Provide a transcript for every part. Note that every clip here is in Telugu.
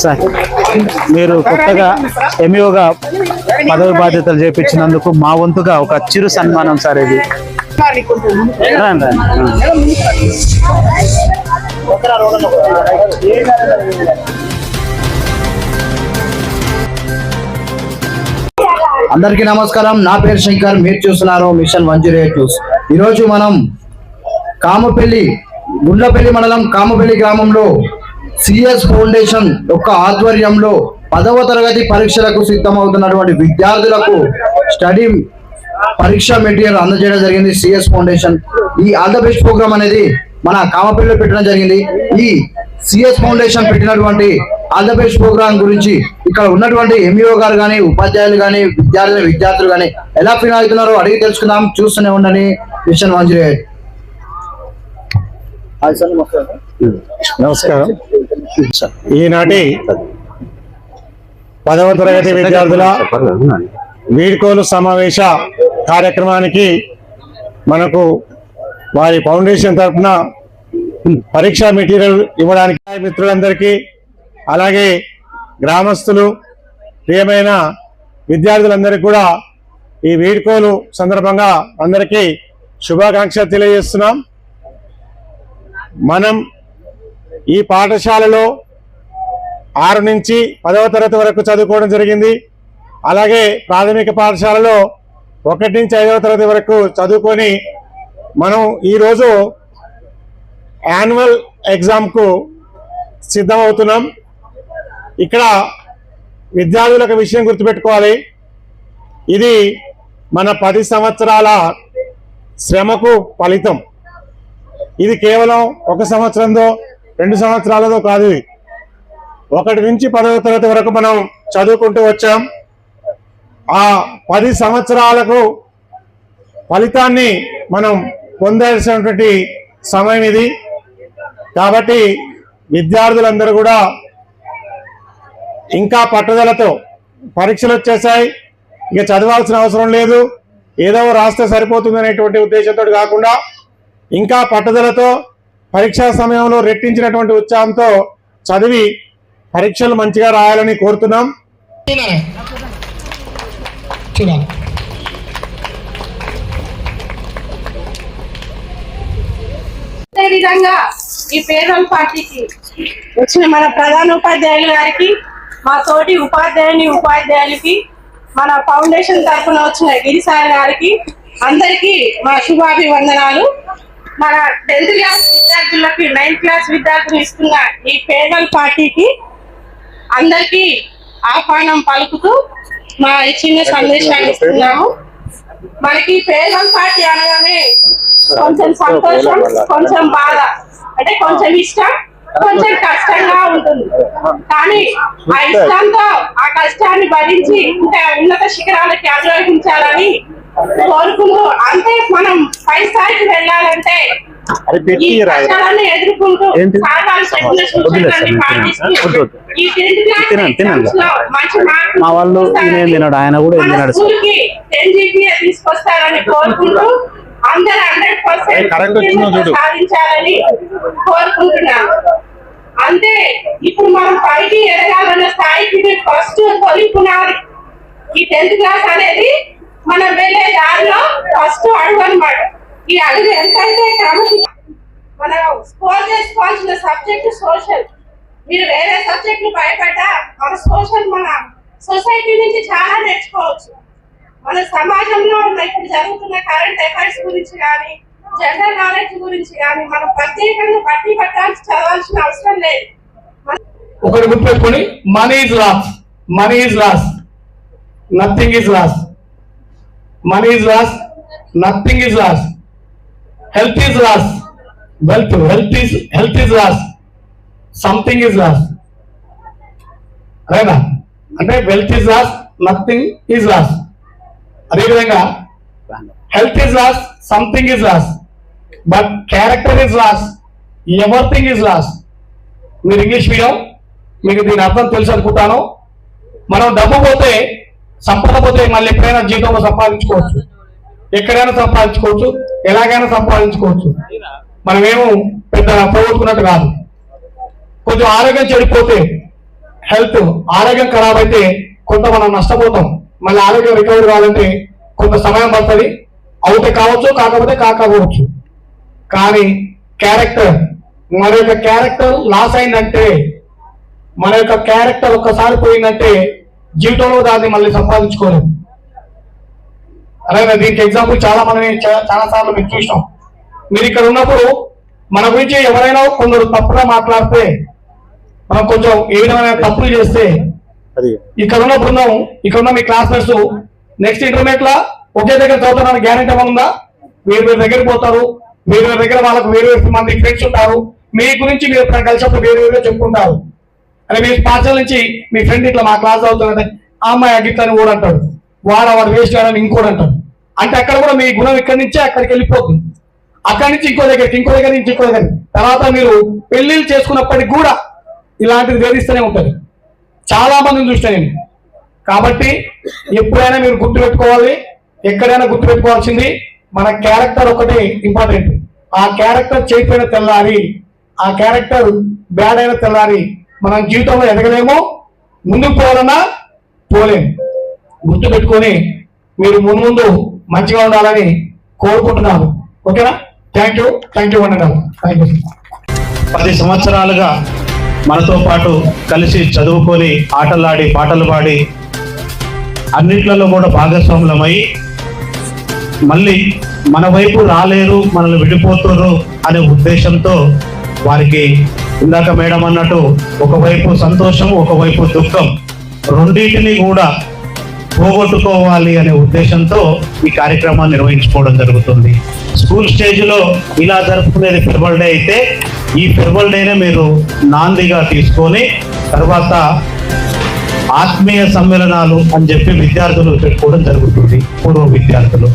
సార్ మీరు కొత్తగా ఎంఈఓగా పదవి బాధ్యతలు చేపించినందుకు మా వంతుగా ఒక చిరు సన్మానం సార్ ఇది. అందరికీ నమస్కారం. నా పేరు శంకర్, మీరు చూస్తున్నారు మిషన్ 108 న్యూస్. ఈరోజు మనం గుండ్లపల్లి మండలం కామపల్లి గ్రామంలో సిఎస్ ఫౌండేషన్ యొక్క ఆధ్వర్యంలో 10వ తరగతి పరీక్షలకు సిద్ధమవుతున్నటువంటి విద్యార్థులకు స్టడీ పరీక్ష మెటీరియల్ అందజేయడం జరిగింది. సిఎస్ ఫౌండేషన్ ఈ ఆల్ ద బెస్ట్ ప్రోగ్రామ్ అనేది మన కామపల్లిలో పెట్టడం జరిగింది. ఈ సిఎస్ ఫౌండేషన్ పెట్టినటువంటి ఆల్ ద బెస్ట్ ప్రోగ్రామ్ గురించి ఇక్కడ ఉన్నటువంటి ఎంఈఓ గారు కానీ, ఉపాధ్యాయులు కానీ, విద్యార్థులు కానీ ఎలా ఫీల్ అవుతున్నారో అడిగి తెలుసుకుందాం. చూస్తూనే ఉండండి మిషన్ 108. నమస్కారం. ఈనాటి 10వ తరగతి విద్యార్థుల వీడ్కోలు సమావేశ కార్యక్రమానికి మనకు వారి ఫౌండేషన్ తరఫున పరీక్షా మెటీరియల్ ఇవ్వడానికి మిత్రులందరికీ, అలాగే గ్రామస్తులు, ప్రియమైన విద్యార్థులందరికీ కూడా ఈ వీడ్కోలు సందర్భంగా అందరికీ శుభాకాంక్షలు తెలియజేస్తున్నాం. మనం ఈ పాఠశాలలో 6 నుంచి 10వ తరగతి వరకు చదువుకోవడం జరిగింది. అలాగే ప్రాథమిక పాఠశాలలో 1 నుంచి 5వ తరగతి వరకు చదువుకొని మనం ఈరోజు యాన్యువల్ ఎగ్జామ్కు సిద్ధమవుతున్నాం. ఇక్కడ విద్యార్థులకు విషయం గుర్తుపెట్టుకోవాలి, ఇది మన 10 సంవత్సరాల శ్రమకు ఫలితం. ఇది కేవలం 1 సంవత్సరంలో 2 సంవత్సరాలదో కాదు. 1 నుంచి 10వ తరగతి వరకు మనం చదువుకుంటూ వచ్చాం. ఆ 10 సంవత్సరాలకు ఫలితాన్ని మనం పొందాల్సినటువంటి సమయం ఇది. కాబట్టి విద్యార్థులందరూ కూడా ఇంకా పట్టుదలతో, పరీక్షలు వచ్చేసాయి ఇక చదవాల్సిన అవసరం లేదు, ఏదో రాస్తే సరిపోతుంది అనేటువంటి ఉద్దేశంతో కాకుండా ఇంకా పట్టుదలతో పరీక్షా సమయంలో రెట్టించినటువంటి ఉత్సాహంతో చదివి పరీక్షలు మంచిగా రాయాలని కోరుతున్నాం. అదేవిధంగా ఈ పేదల పార్టీకి వచ్చిన మన ప్రధాన ఉపాధ్యాయులు గారికి, మా తోటి ఉపాధ్యాయులకి, మన ఫౌండేషన్ తరఫున వచ్చిన గిరిసారి గారికి అందరికీ మా శుభాభివందనాలు. మన 10th క్లాస్ విద్యార్థులకి 9th క్లాస్ విద్యార్థులు ఇస్తున్న ఈ పేదల పార్టీకి అందరికీ ఆహ్వానం పలుకుతూ మా చిన్న సందేశాన్ని ఇస్తున్నాము. మనకి పేదల పార్టీ అనగానే కొంచెం సంతోషం, కొంచెం బాధ, అంటే కొంచెం ఇష్టం, కొంచెం కష్టంగా ఉంటుంది. కానీ ఆ ఇష్టంతో ఆ కష్టాన్ని భరించి ఇంకా ఉన్నత శిఖరాలకి అధిరోహించాలని కోరుకుంటూ, అంటే మనం పై స్థాయికి వెళ్ళాలంటే ఈ కష్టాలను ఎదుర్కొంటూ ఈ 10th క్లాస్ లో మంచి మార్కులు స్కూల్కి 10 GPA తీసుకొస్తారని కోరుకుంటూ అందరూ 100% సాధించాలని కోరుకుంటున్నాను. అంతే, ఇప్పుడు మనం పైకి ఎదగాలన్న స్థాయికి ఫస్ట్ తొలి పునాది ఈ 10th క్లాస్ అనేది మనం వెళ్ళే దారిలో ఫస్ట్ అడుగు అన్నమాట. ఈ అడుగు ఎంతైతే మనం స్కోర్ చేసుకోవాల్సిన సబ్జెక్ట్ సోషల్. మీరు వేరే సబ్జెక్టులు భయపడ్డా మన సోషల్, మన సొసైటీ నుంచి చాలా నేర్చుకోవచ్చు. మన సమాజంలో ఉన్న ఇప్పుడు జరుగుతున్న కరెంట్ అఫైర్స్ గురించి కానీ, జనరల్ నాలెడ్జ్ గురించి కానీ మనం ప్రత్యేకంగా బట్టి పట్టాల్సి చదవాల్సిన అవసరం లేదు. ఒకటి గుర్తుపెట్టుకొని, money is lost, money is lost, nothing is lost. Money is lost, nothing is lost. Health is lost, health is lost, something is lost. రైనా? అంటే wealth is lost, nothing is lost. అదేవిధంగా health is lost, something is lost, but character is lost, everything is lost. మీరు ఇంగ్లీష్ మీడియం, మీకు దీని అర్థం తెలుసు అనుకుంటాను. మనం డబ్బు పోతే, సంపద పోతే మళ్ళీ ఎప్పుడైనా జీవితంలో సంపాదించుకోవచ్చు, ఎక్కడైనా సంపాదించుకోవచ్చు, ఎలాగైనా సంపాదించుకోవచ్చు. మనమేమో పెద్ద పోగొట్టుకున్నట్టు కాదు. కొంచెం ఆరోగ్యం చెడిపోతే హెల్త్ ఆరోగ్యం ఖరాబ్ అయితే కొంత మనం నష్టపోతాం. మళ్ళీ ఆరోగ్యం రికవరీ కావాలంటే కొంత సమయం పడుతుంది. అవుతే కావచ్చు, కాకపోతే కాకపోవచ్చు. కానీ క్యారెక్టర్, మన యొక్క క్యారెక్టర్ లాస్ అయిందంటే, మన యొక్క క్యారెక్టర్ ఒక్కసారి పోయిందంటే జీవితంలో దాన్ని మళ్ళీ సంపాదించుకోలేము. అలాగే దీనికి ఎగ్జాంపుల్ చాలా చాలా సార్లు మేము చూసాం. మీరు ఇక్కడ ఉన్నప్పుడు మన గురించి ఎవరైనా కొందరు తప్పుగా మాట్లాడితే, మనం కొంచెం ఏ విధమైన తప్పులు చేస్తే, ఇక్కడ ఉన్న బృందం, ఇక్కడ ఉన్న మీ క్లాస్మేట్స్ నెక్స్ట్ ఇంటర్మీడియట్ లా ఒకే దగ్గర చదువుతారని గ్యారెంటీ ఏమైనా ఉందా? వేరు వేరు దగ్గర పోతారు, వేరు వేరు దగ్గర వాళ్ళకు వేరు వేరు మంది ఫ్రెండ్స్ ఉంటారు. మీ గురించి మీరు కలిసినప్పుడు వేరు వేరుగా చెప్పుకుంటారు. అని మీ పాఠశాల నుంచి మీ ఫ్రెండ్ ఇట్లా మా క్లాస్ చదువుతుందంటే ఆ అమ్మాయి అగిట్లని కూడా అంటాడు, వాడు వేస్ట్ అని ఇంకోటి అంటాడు. అంటే అక్కడ కూడా మీ గుణం ఇక్కడి నుంచే అక్కడికి వెళ్ళిపోతుంది. అక్కడి నుంచి ఇంకో దగ్గరికి, ఇంకో దగ్గర నుంచి ఇంకో దగ్గర, తర్వాత మీరు పెళ్లిళ్ళు చేసుకున్నప్పటికి కూడా ఇలాంటిది వేధిస్తూనే ఉంటుంది. చాలా మందిని చూస్తాను నేను. కాబట్టి ఎప్పుడైనా మీరు గుర్తుపెట్టుకోవాలి, ఎక్కడైనా గుర్తుపెట్టుకోవాల్సింది మన క్యారెక్టర్ ఒకటి ఇంపార్టెంట్. ఆ క్యారెక్టర్ చేయకపోయిన తెల్లారి, ఆ క్యారెక్టర్ బ్యాడ్ అయిన తెల్లారి మనం జీవితంలో ఎదగలేము, ముందుకు పోవాలన్నా పోలేము. గుర్తుపెట్టుకొని మీరు ముందు మంచిగా ఉండాలని కోరుకుంటున్నాను. ఓకేనా? థ్యాంక్ యూ వందనాలు. Thank you. 10 సంవత్సరాలుగా మనతో పాటు కలిసి చదువుకొని ఆటలాడి పాటలు పాడి అన్నిట్లలో కూడా భాగస్వాములమై మళ్ళీ మన వైపు రాలేరు, మనల్ని విడిపోతున్నారు అనే ఉద్దేశంతో వారికి ఇందాక మేడం అన్నట్టు ఒకవైపు సంతోషం, ఒకవైపు దుఃఖం, రెండింటిని కూడా పోగొట్టుకోవాలి అనే ఉద్దేశంతో ఈ కార్యక్రమాన్ని నిర్వహించుకోవడం జరుగుతుంది. స్కూల్ స్టేజ్లో ఇలా జరుపుకునేది ఫెర్వల్ డే అయితే, ఈ ఫెర్వల్ డేనే మీరు నాందిగా తీసుకొని తర్వాత ఆత్మీయ సమ్మేళనాలు అని చెప్పి విద్యార్థులు పెట్టుకోవడం జరుగుతుంది. పూర్వ విద్యార్థులు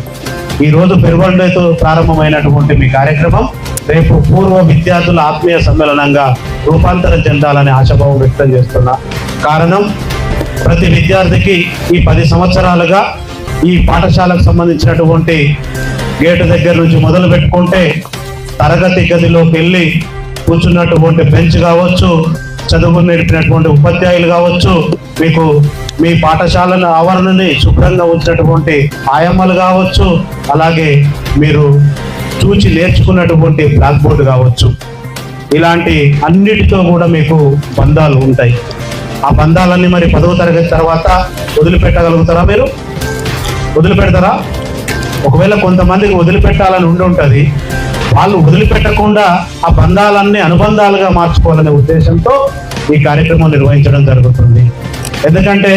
ఈ రోజు ఫెర్వల్ డేతో ప్రారంభమైనటువంటి మీ కార్యక్రమం రేపు పూర్వ విద్యార్థుల ఆత్మీయ సమ్మేళనంగా రూపాంతరం చెందాలని ఆశాభావం వ్యక్తం చేస్తున్నా. కారణం, ప్రతి విద్యార్థికి ఈ 10 సంవత్సరాలుగా ఈ పాఠశాలకు సంబంధించినటువంటి గేటు దగ్గర నుంచి మొదలు పెట్టుకుంటే తరగతి గదిలోకి వెళ్ళి కూర్చున్నటువంటి బెంచ్ కావచ్చు, చదువు నేర్పినటువంటి ఉపాధ్యాయులు కావచ్చు, మీకు మీ పాఠశాల ఆవరణని శుభ్రంగా ఉంచినటువంటి ఆయమ్మలు కావచ్చు, అలాగే మీరు చూచి నేర్చుకున్నటువంటి బ్లాక్ బోర్డు కావచ్చు, ఇలాంటి అన్నిటితో కూడా మీకు బంధాలు ఉంటాయి. ఆ బంధాలన్నీ మరి 10వ తరగతి తర్వాత వదిలిపెట్టగలుగుతారా? మీరు వదిలిపెడతారా? ఒకవేళ కొంతమందికి వదిలిపెట్టాలని ఉంటుంది, వాళ్ళు వదిలిపెట్టకుండా ఆ బంధాలన్నీ అనుబంధాలుగా మార్చుకోవాలనే ఉద్దేశంతో ఈ కార్యక్రమం నిర్వహించడం జరుగుతుంది. ఎందుకంటే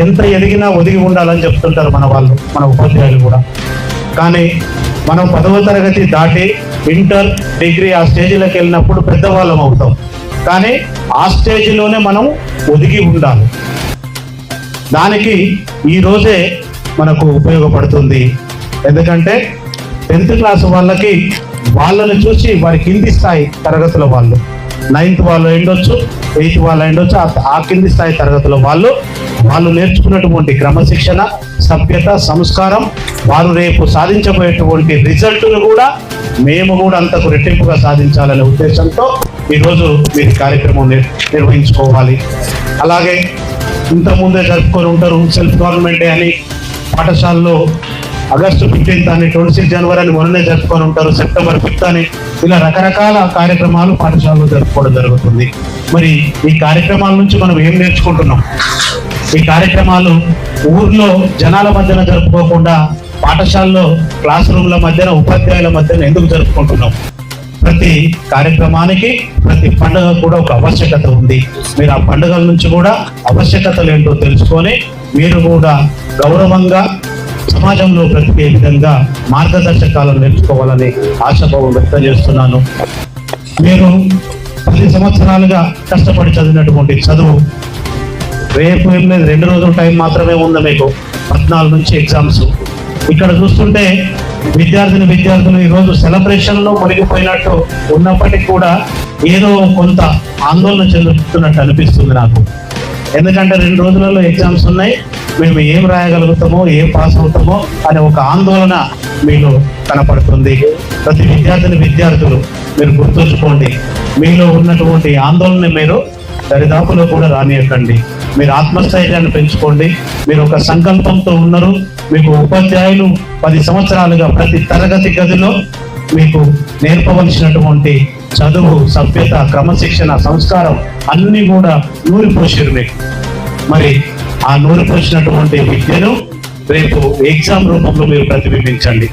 ఎంత ఎదిగినా ఒదిగి ఉండాలని చెప్తుంటారు మన వాళ్ళు, మన ఉపాధ్యాయులు కూడా. కానీ మనం 10వ తరగతి దాటి ఇంటర్, డిగ్రీ ఆ స్టేజీలోకి వెళ్ళినప్పుడు పెద్దవాళ్ళం అవుతాం. కానీ ఆ స్టేజ్లోనే మనం ఒదిగి ఉండాలి. దానికి ఈ రోజే మనకు ఉపయోగపడుతుంది. ఎందుకంటే 10th క్లాస్ వాళ్ళకి వాళ్ళని చూసి వారి కింది స్థాయి తరగతుల వాళ్ళు, 9th వాళ్ళు అయిండొచ్చు, 8th వాళ్ళు అయిండొచ్చు, ఆ కింది స్థాయి తరగతుల వాళ్ళు నేర్చుకున్నటువంటి క్రమశిక్షణ, సభ్యత, సంస్కారం, వారు రేపు సాధించబోయేటువంటి రిజల్ట్ను కూడా మేము కూడా అంతకు రెట్టింపుగా సాధించాలనే ఉద్దేశంతో ఈరోజు మీరు కార్యక్రమం నిర్వహించుకోవాలి. అలాగే ఇంతకుముందే జరుపుకొని ఉంటారు సెల్ఫ్ గవర్నమెంట్ డే అని పాఠశాలలో, ఆగస్టు 15th అని, 26 జనవరి అని మొన్ననే జరుపుకొని ఉంటారు, సెప్టెంబర్ 5th అని, ఇలా రకరకాల కార్యక్రమాలు పాఠశాలలో జరుపుకోవడం జరుగుతుంది. మరి ఈ కార్యక్రమాల నుంచి మనం ఏం నేర్చుకుంటున్నాం? ఈ కార్యక్రమాలు ఊర్లో జనాల మధ్యన జరుపుకోకుండా పాఠశాలలో క్లాస్ రూమ్ల మధ్యన, ఉపాధ్యాయుల మధ్యన ఎందుకు జరుపుకుంటున్నాం? ప్రతి కార్యక్రమానికి, ప్రతి పండుగ కూడా ఒక ఆవశ్యకత ఉంది. మీరు ఆ పండుగల నుంచి కూడా ఆవశ్యకతలు ఏంటో తెలుసుకొని మీరు కూడా గౌరవంగా సమాజంలో బ్రతికే విధంగా మార్గదర్శకాలను నేర్చుకోవాలని ఆశాభావం వ్యక్తం చేస్తున్నాను. మీరు 10 సంవత్సరాలుగా కష్టపడి చదివినటువంటి చదువు రేపు ఏం లేదు, 2 రోజుల టైం మాత్రమే ఉంది మీకు. 14 నుంచి ఎగ్జామ్స్. ఇక్కడ చూస్తుంటే విద్యార్థులు ఈరోజు సెలబ్రేషన్లో మునిగిపోయినట్టు ఉన్నప్పటికీ కూడా ఏదో కొంత ఆందోళన చెందుతున్నట్టు అనిపిస్తుంది నాకు. ఎందుకంటే 2 రోజులలో ఎగ్జామ్స్ ఉన్నాయి, మేము ఏం రాయగలుగుతామో, ఏం పాస్ అవుతామో అనే ఒక ఆందోళన మీలో కనపడుతుంది. ప్రతి విద్యార్థులు మీరు గుర్తుంచుకోండి, మీలో ఉన్నటువంటి ఆందోళన మీరు దరిదాపులో కూడా రానియకండి. మీరు ఆత్మస్థైర్యాన్ని పెంచుకోండి. మీరు ఒక సంకల్పంతో ఉన్నారు. మీకు ఉపాధ్యాయులు 10 సంవత్సరాలుగా ప్రతి తరగతి గదిలో మీకు నేర్పవలసినటువంటి చదువు, సభ్యత, క్రమశిక్షణ, సంస్కారం అన్ని కూడా నూరిపోసారు మీకు. మరి ఆ నూరిపోసినటువంటి విద్యను రేపు ఎగ్జామ్ రూపంలో మీరు ప్రతిబింబించండి.